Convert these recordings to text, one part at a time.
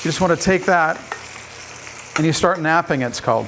You just want to take that and you start napping, it's called.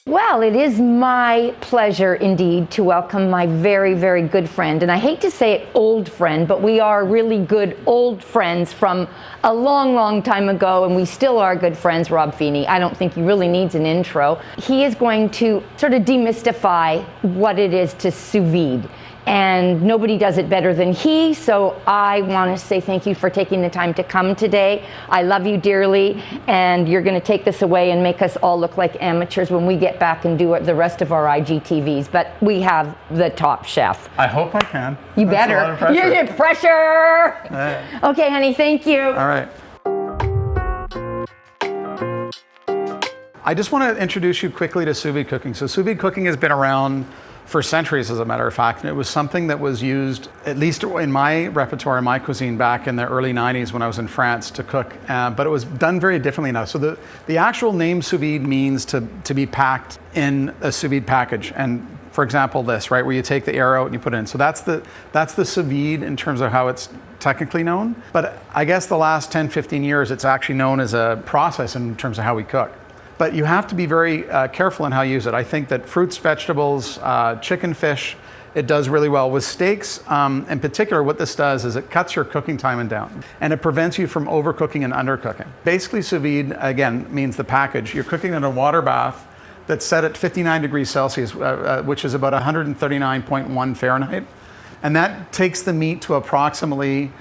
Well, it is my pleasure indeed to welcome my very, very good friend. And I hate to say it old friend, but we are really good old friends from a long, long time ago, and we still are good friends, Rob Feenie. I don't think he really needs an intro. He is going to sort of demystify what it is to sous vide. And nobody does it better than he, so I want to say thank you for taking the time to come today. I love you dearly, and you're going to take this away and make us all look like amateurs when we get back and do the rest of our IGTVs. But we have the top chef. I hope I can. You That's better. A lot of pressure. You get pressure! Okay, honey, thank you. All right. I just want to introduce you quickly to sous vide cooking. So sous vide cooking has been around for centuries, as a matter of fact, and it was something that was used, at least in my repertoire, in my cuisine, back in the early 90s when I was in France to cook, but it was done very differently now. So the actual name sous vide means to be packed in a sous vide package, and for example this, right, where you take the air out and you put it in. So that's the sous vide in terms of how it's technically known, but I guess the last 10, 15 years it's actually known as a process in terms of how we cook. But you have to be very careful in how you use it. I think that fruits, vegetables, chicken, fish, it does really well. With steaks, in particular, what this does is it cuts your cooking time down, and it prevents you from overcooking and undercooking. Basically, sous vide, again, means the package. You're cooking in a water bath that's set at 59 degrees Celsius, which is about 139.1 Fahrenheit. And that takes the meat to approximately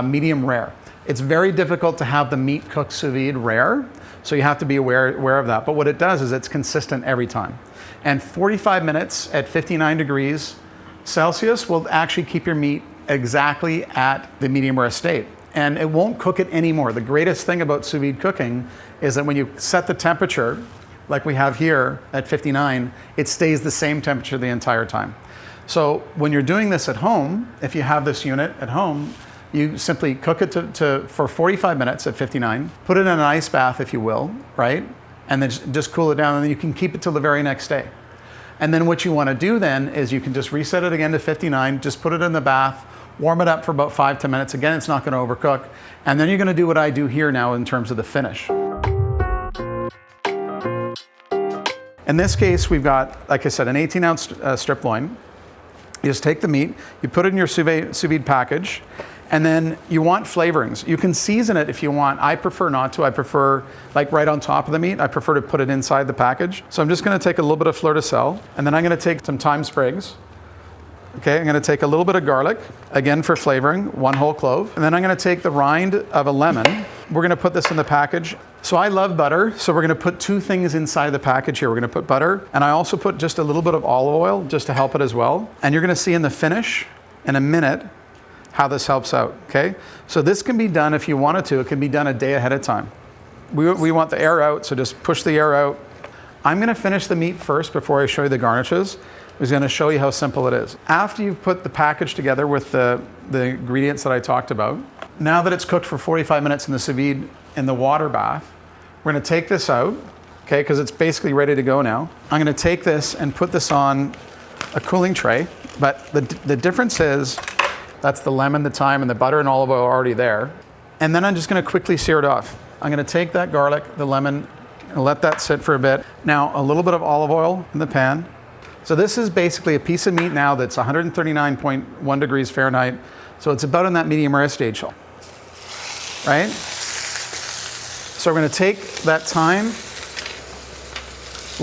medium rare. It's very difficult to have the meat cooked sous vide rare, so you have to be aware of that. But what it does is it's consistent every time. And 45 minutes at 59 degrees Celsius will actually keep your meat exactly at the medium rare state. And it won't cook it anymore. The greatest thing about sous vide cooking is that when you set the temperature, like we have here at 59, it stays the same temperature the entire time. So when you're doing this at home, if you have this unit at home, you simply cook it for 45 minutes at 59, put it in an ice bath, if you will, right? And then just cool it down, and then you can keep it till the very next day. And then what you want to do then is you can just reset it again to 59, just put it in the bath, warm it up for about 5-10 minutes. Again, it's not going to overcook. And then you're going to do what I do here now in terms of the finish. In this case, we've got, like I said, an 18-ounce striploin. You just take the meat, you put it in your sous vide package, and then you want flavorings. You can season it if you want. I prefer not to. I prefer like right on top of the meat. I prefer to put it inside the package. So I'm just gonna take a little bit of fleur de sel, and then I'm gonna take some thyme sprigs. Okay, I'm gonna take a little bit of garlic, again for flavoring, 1 whole clove. And then I'm gonna take the rind of a lemon. We're gonna put this in the package. So I love butter, so we're gonna put 2 things inside the package here. We're gonna put butter, and I also put just a little bit of olive oil just to help it as well. And you're gonna see in the finish, in a minute, how this helps out, okay? So this can be done, if you wanted to, it can be done a day ahead of time. We want the air out, so just push the air out. I'm gonna finish the meat first before I show you the garnishes. I was gonna show you how simple it is. After you've put the package together with the ingredients that I talked about, now that it's cooked for 45 minutes in the sous vide in the water bath, we're gonna take this out, okay, because it's basically ready to go now. I'm gonna take this and put this on a cooling tray, but the difference is, that's the lemon, the thyme, and the butter and olive oil are already there. And then I'm just gonna quickly sear it off. I'm gonna take that garlic, the lemon, and let that sit for a bit. Now, a little bit of olive oil in the pan. So this is basically a piece of meat now that's 139.1 degrees Fahrenheit. So it's about in that medium rare stage, right? So we're gonna take that thyme,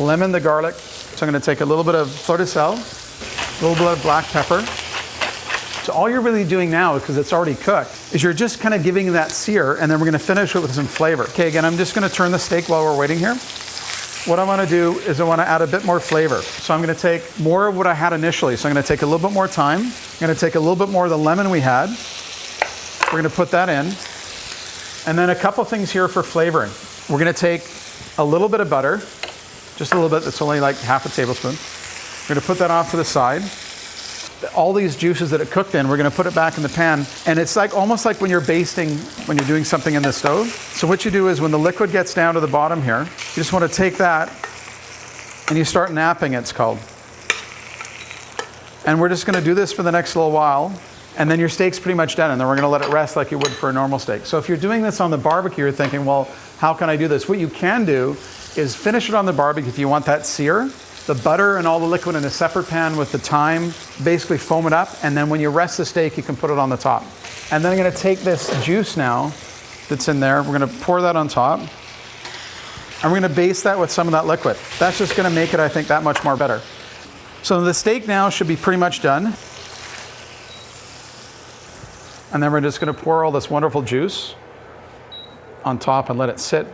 lemon, the garlic. So I'm gonna take a little bit of fleur de sel, a little bit of black pepper. So all you're really doing now, because it's already cooked, is you're just kind of giving that sear, and then we're gonna finish it with some flavor. Okay, again, I'm just gonna turn the steak while we're waiting here. What I wanna do is I wanna add a bit more flavor. So I'm gonna take more of what I had initially. So I'm gonna take a little bit more thyme. I'm gonna take a little bit more of the lemon we had. We're gonna put that in. And then a couple things here for flavoring. We're gonna take a little bit of butter, just a little bit, it's only like half a tablespoon. We're gonna put that off to the side. All these juices that it cooked in, we're gonna put it back in the pan. And it's like almost like when you're basting, when you're doing something in the stove. So what you do is when the liquid gets down to the bottom here, you just wanna take that and you start napping, it's called. And we're just gonna do this for the next little while. And then your steak's pretty much done, and then we're gonna let it rest like you would for a normal steak. So if you're doing this on the barbecue, you're thinking, well, how can I do this? What you can do is finish it on the barbecue if you want that sear. The butter and all the liquid in a separate pan with the thyme, basically foam it up, and then when you rest the steak, you can put it on the top. And then I'm gonna take this juice now that's in there, we're gonna pour that on top, and we're gonna baste that with some of that liquid. That's just gonna make it, I think, that much more better. So the steak now should be pretty much done. And then we're just gonna pour all this wonderful juice on top and let it sit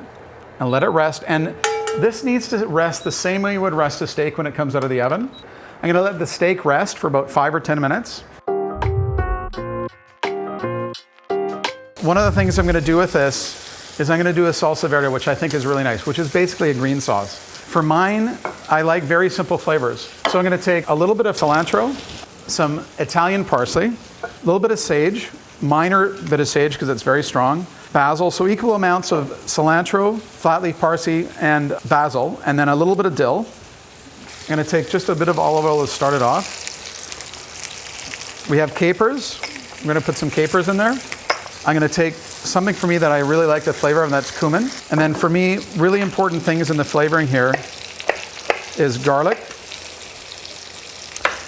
and let it rest. And this needs to rest the same way you would rest a steak when it comes out of the oven. I'm gonna let the steak rest for about 5 or 10 minutes. One of the things I'm gonna do with this is I'm gonna do a salsa verde, which I think is really nice, which is basically a green sauce. For mine, I like very simple flavors. So I'm gonna take a little bit of cilantro, some Italian parsley, a little bit of sage, minor bit of sage because it's very strong, basil, so equal amounts of cilantro, flat leaf parsley, and basil, and then a little bit of dill. I'm gonna take just a bit of olive oil to start it off. We have capers. I'm gonna put some capers in there. I'm gonna take something for me that I really like the flavor of, and that's cumin. And then for me, really important things in the flavoring here is garlic,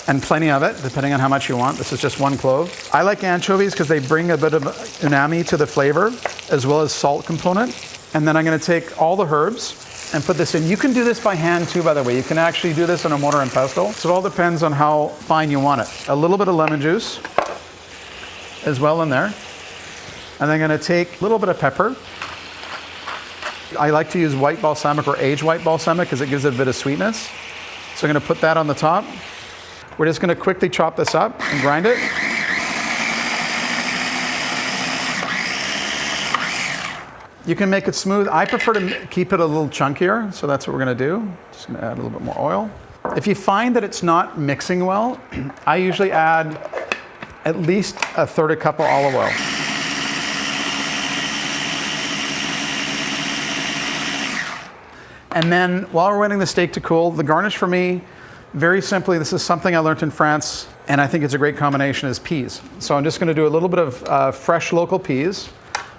and plenty of it, depending on how much you want. This is just 1 clove. I like anchovies because they bring a bit of umami to the flavor, as well as salt component. And then I'm gonna take all the herbs and put this in. You can do this by hand too, by the way. You can actually do this in a mortar and pestle. So it all depends on how fine you want it. A little bit of lemon juice as well in there. And then I'm gonna take a little bit of pepper. I like to use white balsamic or aged white balsamic because it gives it a bit of sweetness. So I'm gonna put that on the top. We're just gonna quickly chop this up and grind it. You can make it smooth. I prefer to keep it a little chunkier, so that's what we're gonna do. Just gonna add a little bit more oil. If you find that it's not mixing well, I usually add at least 1/3 cup of olive oil. And then while we're waiting the steak to cool, the garnish for me, very simply, this is something I learned in France, and I think it's a great combination, is peas. So I'm just gonna do a little bit of fresh local peas,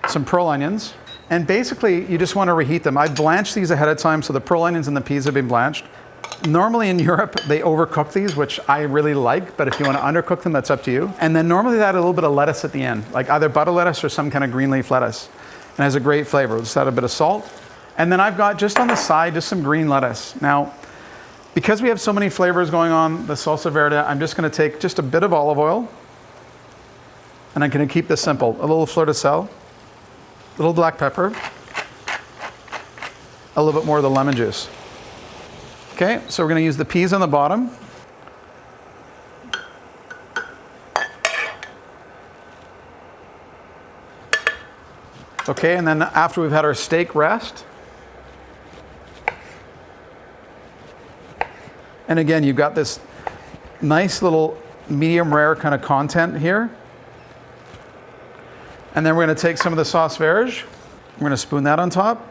some pearl onions, and basically you just wanna reheat them. I blanched these ahead of time, so the pearl onions and the peas have been blanched. Normally in Europe, they overcook these, which I really like, but if you wanna undercook them, that's up to you. And then normally they add a little bit of lettuce at the end, like either butter lettuce or some kind of green leaf lettuce. And it has a great flavor. Just add a bit of salt. And then I've got just on the side, just some green lettuce. Now, because we have so many flavors going on, the salsa verde, I'm just gonna take just a bit of olive oil, and I'm gonna keep this simple. A little fleur de sel, a little black pepper, a little bit more of the lemon juice. Okay, so we're gonna use the peas on the bottom. Okay, and then after we've had our steak rest, and again, you've got this nice little medium rare kind of content here. And then we're gonna take some of the sauce verde. We're gonna spoon that on top.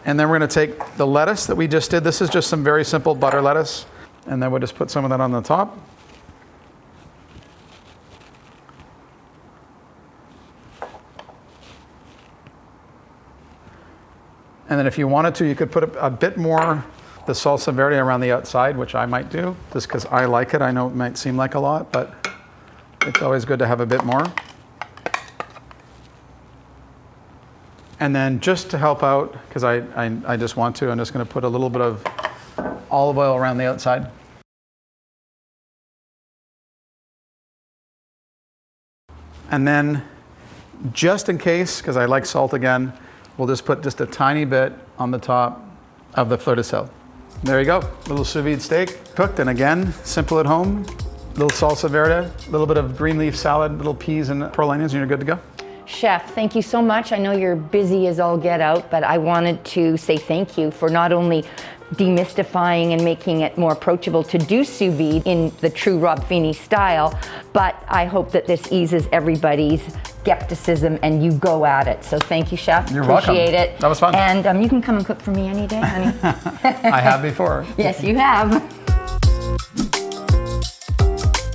And then we're gonna take the lettuce that we just did. This is just some very simple butter lettuce. And then we'll just put some of that on the top. And then if you wanted to, you could put a bit more the salsa verde around the outside, which I might do, just because I like it. I know it might seem like a lot, but it's always good to have a bit more. And then just to help out, because I just want to, I'm just gonna put a little bit of olive oil around the outside. And then, just in case, because I like salt again, we'll just put just a tiny bit on the top of the fleur de sel. There you go, little sous vide steak, cooked, and again, simple at home. Little salsa verde, a little bit of green leaf salad, little peas and pearl onions, and you're good to go. Chef, thank you so much. I know you're busy as all get out, but I wanted to say thank you for not only demystifying and making it more approachable to do sous vide in the true Rob Feenie style, but I hope that this eases everybody's skepticism, and you go at it. So thank you, Chef. You're welcome. Appreciate it. That was fun. And you can come and cook for me any day, honey. I have before. Yes, you have.